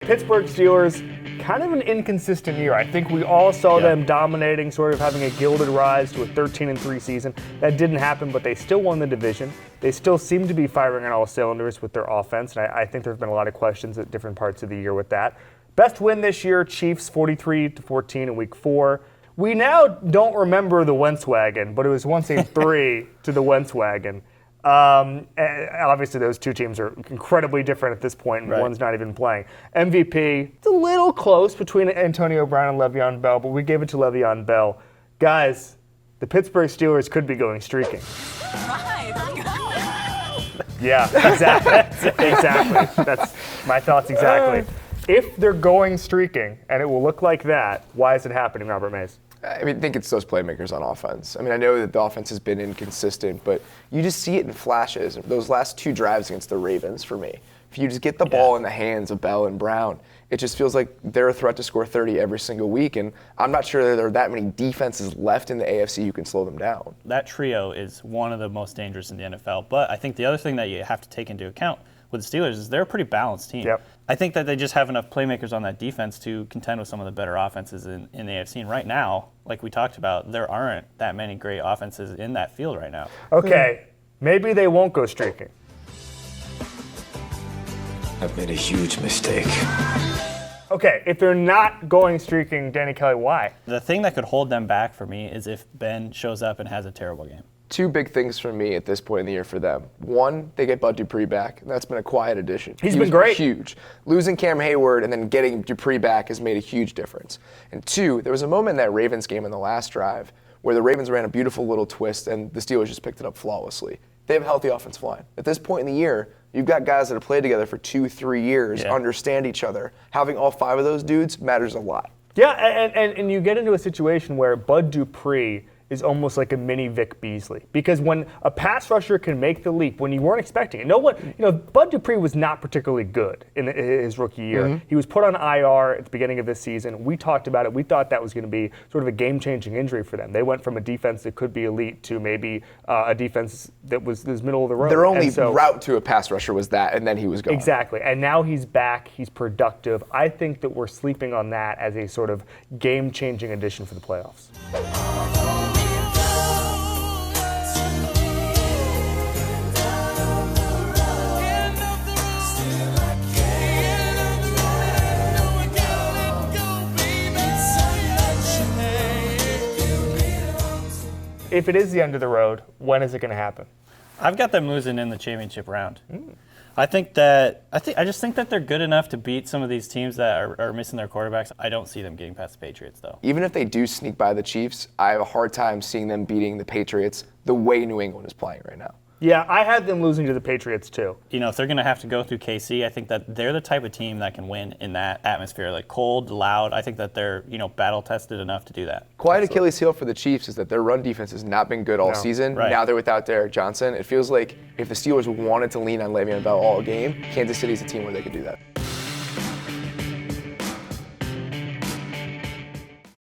Pittsburgh Steelers, kind of an inconsistent year. I think we all saw them dominating, sort of having a gilded rise to a 13-3 season. That didn't happen, but they still won the division. They still seem to be firing on all cylinders with their offense, and I think there's been a lot of questions at different parts of the year with that. Best win this year, Chiefs 43-14 in Week 4. We now don't remember the Wentz wagon, but it was once a 3 to the Wentz wagon. Obviously, those two teams are incredibly different at this point, and one's not even playing. MVP, it's a little close between Antonio Brown and Le'Veon Bell, but we gave it to Le'Veon Bell. Guys, the Pittsburgh Steelers could be going streaking. Yeah, exactly. That's my thoughts exactly. If they're going streaking, and it will look like that, why is it happening, Robert Mays? I think it's those playmakers on offense. I know that the offense has been inconsistent, but you just see it in flashes. Those last 2 drives against the Ravens, for me, if you just get the ball in the hands of Bell and Brown, it just feels like they're a threat to score 30 every single week, and I'm not sure that there are that many defenses left in the AFC who can slow them down. That trio is one of the most dangerous in the NFL, but I think the other thing that you have to take into account with the Steelers is they're a pretty balanced team. Yep. I think that they just have enough playmakers on that defense to contend with some of the better offenses in the AFC. And right now, like we talked about, there aren't that many great offenses in that field right now. Okay, maybe they won't go streaking. I've made a huge mistake. Okay, if they're not going streaking, Danny Kelly, why? The thing that could hold them back for me is if Ben shows up and has a terrible game. 2 big things for me at this point in the year for them. 1, they get Bud Dupree back, and that's been a quiet addition. He's been great. Huge. Losing Cam Hayward and then getting Dupree back has made a huge difference. And 2, there was a moment in that Ravens game in the last drive where the Ravens ran a beautiful little twist and the Steelers just picked it up flawlessly. They have a healthy offensive line. At this point in the year, you've got guys that have played together for 2-3 years, understand each other. Having all 5 of those dudes matters a lot. Yeah, and you get into a situation where Bud Dupree is almost like a mini Vic Beasley. Because when a pass rusher can make the leap when you weren't expecting it. Bud Dupree was not particularly good in his rookie year. Mm-hmm. He was put on IR at the beginning of this season. We talked about it. We thought that was going to be sort of a game-changing injury for them. They went from a defense that could be elite to maybe a defense that was middle of the road. Their only route to a pass rusher was that, and then he was gone. Exactly. And now he's back. He's productive. I think that we're sleeping on that as a sort of game-changing addition for the playoffs. If it is the end of the road, when is it going to happen? I've got them losing in the championship round. I just think that they're good enough to beat some of these teams that are missing their quarterbacks. I don't see them getting past the Patriots, though. Even if they do sneak by the Chiefs, I have a hard time seeing them beating the Patriots the way New England is playing right now. Yeah, I had them losing to the Patriots, too. If they're going to have to go through KC, I think that they're the type of team that can win in that atmosphere, like cold, loud. I think that they're, battle-tested enough to do that. Quiet Achilles heel for the Chiefs is that their run defense has not been good all season. Right. Now they're without Derek Johnson. It feels like if the Steelers wanted to lean on Le'Veon Bell all game, Kansas City's a team where they could do that.